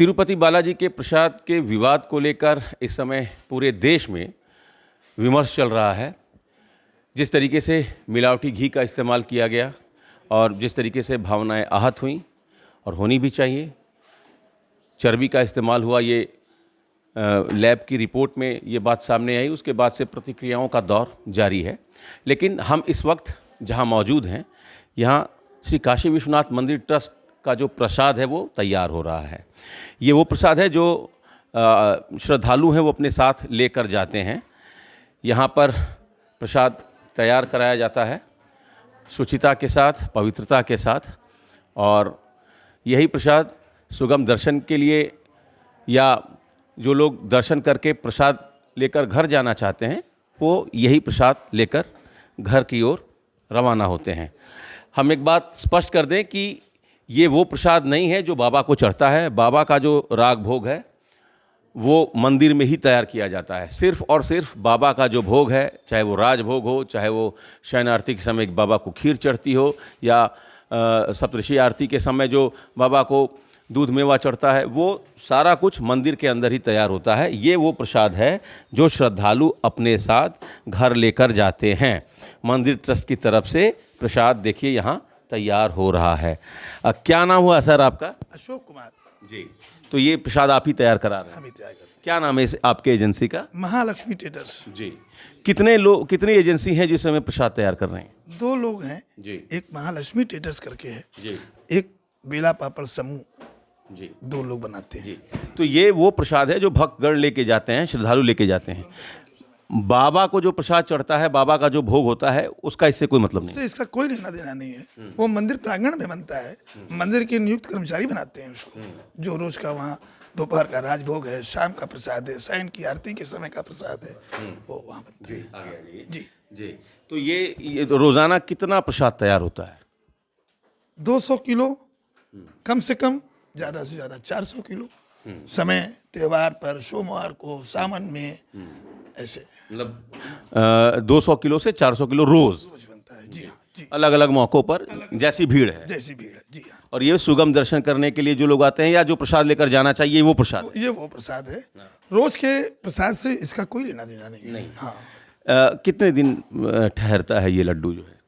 तिरुपति बालाजी के प्रसाद के विवाद को लेकर इस समय पूरे देश में विमर्श चल रहा है। जिस तरीके से मिलावटी घी का इस्तेमाल किया गया और जिस तरीके से भावनाएं आहत हुईं और होनी भी चाहिए, चर्बी का इस्तेमाल हुआ, ये लैब की रिपोर्ट में ये बात सामने आई। उसके बाद से प्रतिक्रियाओं का दौर जारी है। लेकिन हम इस वक्त जहां मौजूद हैं, यहाँ श्री काशी विश्वनाथ मंदिर ट्रस्ट का जो प्रसाद है वो तैयार हो रहा है। ये वो प्रसाद है जो श्रद्धालु हैं वो अपने साथ लेकर जाते हैं। यहाँ पर प्रसाद तैयार कराया जाता है शुचिता के साथ, पवित्रता के साथ, और यही प्रसाद सुगम दर्शन के लिए या जो लोग दर्शन करके प्रसाद लेकर घर जाना चाहते हैं वो यही प्रसाद लेकर घर की ओर रवाना होते हैं। हम एक बात स्पष्ट कर दें कि ये वो प्रसाद नहीं है जो बाबा को चढ़ता है। बाबा का जो राग भोग है वो मंदिर में ही तैयार किया जाता है। सिर्फ और सिर्फ बाबा का जो भोग है, चाहे वो राजभोग हो, चाहे वो शयन आरती के समय बाबा को खीर चढ़ती हो, या सप्तऋषि आरती के समय जो बाबा को दूध मेवा चढ़ता है, वो सारा कुछ मंदिर के अंदर ही तैयार होता है। ये वो प्रसाद है जो श्रद्धालु अपने साथ घर लेकर जाते हैं। मंदिर ट्रस्ट की तरफ से प्रसाद देखिए यहाँ तैयार हो रहा है। क्या नाम हुआ सर आपका? अशोक कुमार जी। तो ये प्रसाद आप ही तैयार करा रहे हैं? हम ही तैयार करते हैं। क्या नाम है आपके एजेंसी का? महालक्ष्मी ट्रेडर्स। जी। कितनी एजेंसी हैं जिस समय प्रसाद तैयार कर रहे हैं? 2 लोग हैं जी। एक महालक्ष्मी ट्रेडर्स करके है जी। एक बेला पापड़ समूह, जी 2 लोग बनाते हैं। जी। तो ये वो प्रसाद है जो भक्तगण लेके जाते हैं, श्रद्धालु लेके जाते हैं। बाबा को जो प्रसाद चढ़ता है, बाबा का जो भोग होता है, उसका इससे कोई मतलब नहीं। इससे इसका कोई लेना देना नहीं है। वो मंदिर प्रांगण में बनता है। मंदिर के नियुक्त कर्मचारी बनाते हैं उसको, जो रोज का वहाँ दोपहर का राजभोग है, शाम का प्रसाद है, सायं की आरती के समय का प्रसाद है, वो वहाँ बनता है। जी जी। तो ये रोजाना कितना प्रसाद तैयार होता है? 200 किलो कम से कम, ज़्यादा से ज़्यादा 400 किलो। समय त्योहार पर, सोमवार को, सावन में, ऐसे मतलब 200 किलो से 400 किलो रोज बनता है। जी हाँ, जी, अलग अलग मौक़ों पर, जैसी भीड़ है। जैसी भीड़ है। जी हाँ, और ये सुगम दर्शन करने के लिए जो लोग आते हैं या जो प्रसाद लेकर जाना चाहिए, वो प्रसाद है। ये वो प्रसाद है। रोज के प्रसाद से इसका कोई लेना देना नहीं है। हाँ, कितने दिन ठहरता है ये लड्डू जो है?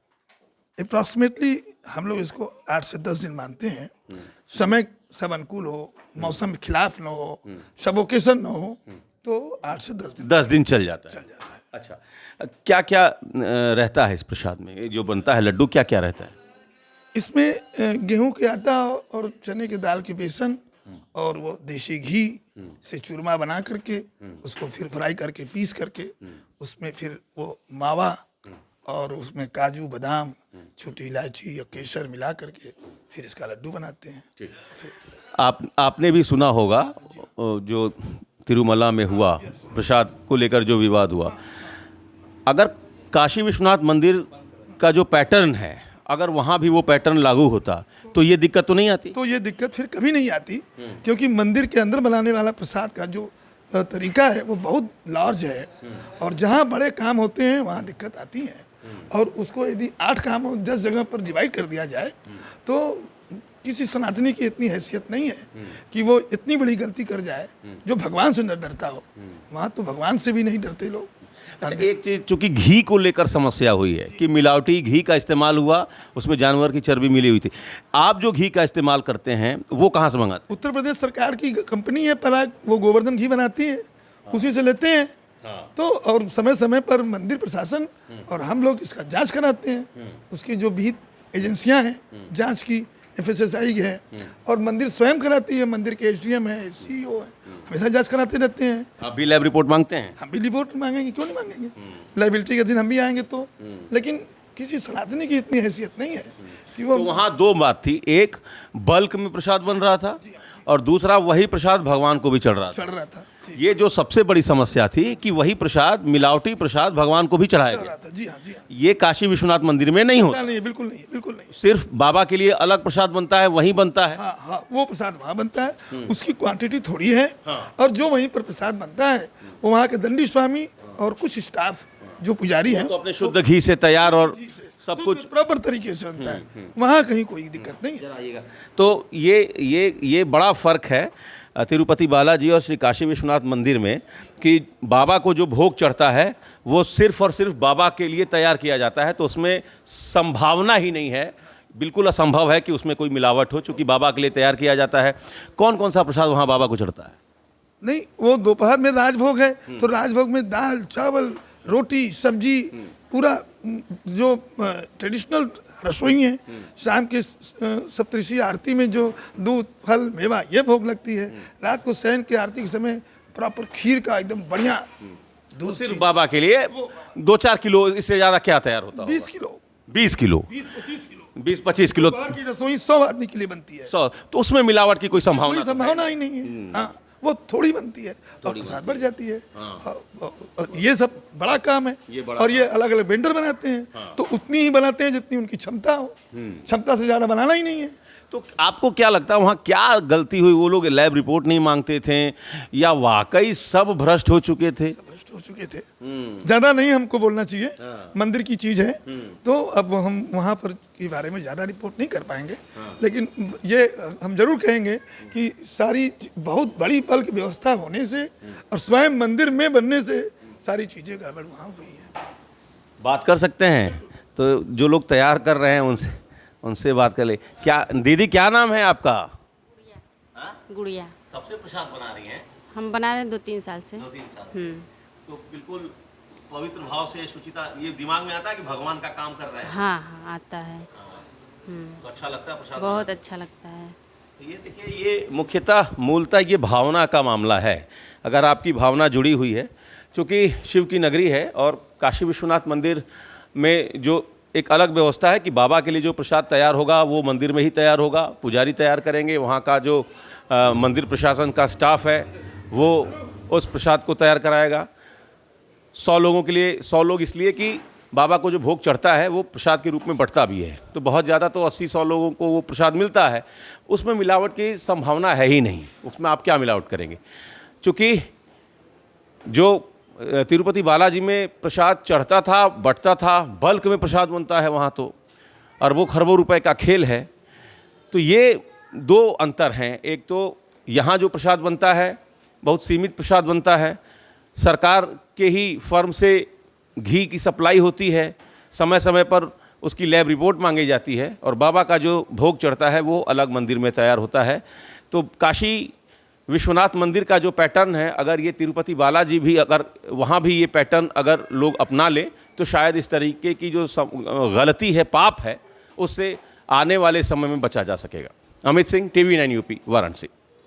अप्रॉक्सीमेटली हम लोग इसको 8 से 10 दिन मानते हैं। समय सब अनुकूल हो, मौसम खिलाफ न हो, सब ओकेशन न हो, तो 8 से 10 दिन चल जाता है। अच्छा, क्या क्या रहता है इस प्रसाद में? ये जो बनता है लड्डू, क्या क्या रहता है इसमें? गेहूं के आटा और चने के दाल के बेसन और वो देसी घी से चूरमा बना करके उसको फिर फ्राई करके पीस करके उसमें फिर वो मावा और उसमें काजू, बादाम, छोटी इलायची और केसर मिला करके फिर इसका लड्डू बनाते हैं। आपने भी सुना होगा जो तिरुमला में हुआ, प्रसाद को लेकर जो विवाद हुआ। अगर काशी विश्वनाथ मंदिर का जो पैटर्न है, अगर वहाँ भी वो पैटर्न लागू होता तो ये दिक्कत तो नहीं आती? तो ये दिक्कत फिर कभी नहीं आती, क्योंकि मंदिर के अंदर बनाने वाला प्रसाद का जो तरीका है वो बहुत लार्ज है, और जहाँ बड़े काम होते हैं वहाँ दिक्कत आती है। और उसको यदि 8 काम 10 जगह पर डिवाइड कर दिया जाए तो किसी सनातनी की इतनी हैसियत नहीं है कि वो इतनी बड़ी गलती कर जाए जो भगवान से न डरता हो। वहाँ तो भगवान से भी नहीं डरते लोग। अच्छा, एक चीज़ चूंकि घी को लेकर समस्या हुई है कि मिलावटी घी का इस्तेमाल हुआ, उसमें जानवर की चर्बी मिली हुई थी। आप जो घी का इस्तेमाल करते हैं वो कहाँ से मंगाते? उत्तर प्रदेश सरकार की कंपनी है पराग, वो गोवर्धन घी बनाती है, उसी से लेते हैं। तो और समय समय पर मंदिर प्रशासन और हम लोग इसका जांच कराते हैं। उसकी जो विहित एजेंसियां हैं जांच की, FSSAI है, और मंदिर स्वयं कराती है। मंदिर के SDM है, CEO है, हमेशा जांच कराते रहते हैं। आप भी लैब रिपोर्ट मांगते हैं? हम भी रिपोर्ट मांगेंगे, क्यों नहीं मांगेंगे? लाइबिलिटी के दिन हम भी आएंगे तो। लेकिन किसी सनातनी की इतनी हैसियत नहीं है कि वो। तो वहाँ 2 बात थी, एक बल्क में प्रसाद बन रहा था और दूसरा वही प्रसाद भगवान को भी चढ़ रहा था। ये जो सबसे बड़ी समस्या थी कि वही प्रसाद, मिलावटी प्रसाद भगवान को भी चढ़ाया गया। जी हाँ, जी हाँ। ये काशी विश्वनाथ मंदिर में नहीं होता। नहीं, बिल्कुल नहीं, बिल्कुल नहीं। सिर्फ बाबा के लिए अलग प्रसाद बनता है, वहीं बनता है। हाँ हाँ, वो प्रसाद वहाँ बनता है, उसकी क्वांटिटी थोड़ी है। और जो वहीं पर प्रसाद बनता है वो वहाँ के दंडी स्वामी और कुछ स्टाफ जो पुजारी हैं तो अपने शुद्ध घी से तैयार और सब कुछ प्रॉपर तरीके से बनता है। वहाँ कहीं कोई दिक्कत नहीं है। तो ये बड़ा फर्क है। तिरुपति बालाजी और श्री काशी विश्वनाथ मंदिर में कि बाबा को जो भोग चढ़ता है वो सिर्फ और सिर्फ बाबा के लिए तैयार किया जाता है, तो उसमें संभावना ही नहीं है, बिल्कुल असंभव है कि उसमें कोई मिलावट हो, चूँकि बाबा के लिए तैयार किया जाता है। कौन कौन सा प्रसाद वहाँ बाबा को चढ़ता है? नहीं, वो दोपहर में राजभोग है, तो राजभोग में दाल चावल रोटी सब्जी पूरा जो ट्रेडिशनल रसोई है। शाम के सप्तऋषि आरती में जो दूध फल मेवा ये भोग लगती है। रात को शयन की आरती के समय प्रॉपर खीर का एकदम बढ़िया दूध। सिर्फ बाबा के लिए 2-4 किलो, इससे ज़्यादा क्या तैयार होता है? 20 किलो 20 किलो 20-25 किलो 20-25 किलो दोपहर की रसोई 100 आदमी के लिए बनती है। 100, तो उसमें मिलावट की कोई कोई संभावना? संभावना ही नहीं है। हाँ, वो थोड़ी बनती है और प्रसाद बढ़ जाती है। और ये सब बड़ा काम है। और ये अलग अलग वेंडर बनाते हैं, तो उतनी ही बनाते हैं जितनी उनकी क्षमता हो। क्षमता से ज़्यादा बनाना ही नहीं है। तो आपको क्या लगता है वहाँ क्या गलती हुई? वो लोग लैब रिपोर्ट नहीं मांगते थे या वाकई सब भ्रष्ट हो चुके थे? भ्रष्ट हो चुके थे। ज़्यादा नहीं हमको बोलना चाहिए, मंदिर की चीज़ है, तो अब हम वहाँ पर के बारे में ज़्यादा रिपोर्ट नहीं कर पाएंगे। लेकिन ये हम जरूर कहेंगे कि सारी बहुत बड़ी बल्क व्यवस्था होने से और स्वयं मंदिर में बनने से सारी चीज़ें गड़बड़ वहाँ हुई है। बात कर सकते हैं, तो जो लोग तैयार कर रहे हैं उनसे बात कर ले। क्या दीदी, क्या नाम है आपका? गुड़िया। कब से प्रसाद बना रही हैं? हम बना रहे हैं 2-3 साल से। 2-3 साल से। तो बिल्कुल पवित्र भाव से शुचिता, ये दिमाग में आता है कि भगवान का काम कर रहे हैं। हाँ हाँ, आता है। तो अच्छा लगता है प्रसाद? बहुत अच्छा लगता है। तो ये देखिए, ये मुख्यतः मूलतः ये भावना का मामला है। अगर आपकी भावना जुड़ी हुई है, क्योंकि शिव की नगरी है और काशी विश्वनाथ मंदिर में जो एक अलग व्यवस्था है कि बाबा के लिए जो प्रसाद तैयार होगा वो मंदिर में ही तैयार होगा, पुजारी तैयार करेंगे, वहाँ का जो मंदिर प्रशासन का स्टाफ है वो उस प्रसाद को तैयार कराएगा। 100 लोगों के लिए 100 लोग इसलिए कि बाबा को जो भोग चढ़ता है वो प्रसाद के रूप में बढ़ता भी है, तो बहुत ज़्यादा तो 80-100 लोगों को वो प्रसाद मिलता है। उसमें मिलावट की संभावना है ही नहीं, उसमें आप क्या मिलावट करेंगे? चूँकि जो तिरुपति बालाजी में प्रसाद चढ़ता था, बंटता था, बल्क में प्रसाद बनता है वहाँ, तो अरबों खरबों रुपए का खेल है। तो ये 2 अंतर हैं। एक तो यहाँ जो प्रसाद बनता है बहुत सीमित प्रसाद बनता है, सरकार के ही फर्म से घी की सप्लाई होती है, समय समय पर उसकी लैब रिपोर्ट मांगी जाती है, और बाबा का जो भोग चढ़ता है वो अलग मंदिर में तैयार होता है। तो काशी विश्वनाथ मंदिर का जो पैटर्न है, अगर ये तिरुपति बालाजी भी, अगर वहाँ भी ये पैटर्न अगर लोग अपना ले तो शायद इस तरीके की जो गलती है, पाप है, उससे आने वाले समय में बचा जा सकेगा। Amit Singh, TV9 UP, Varanasi.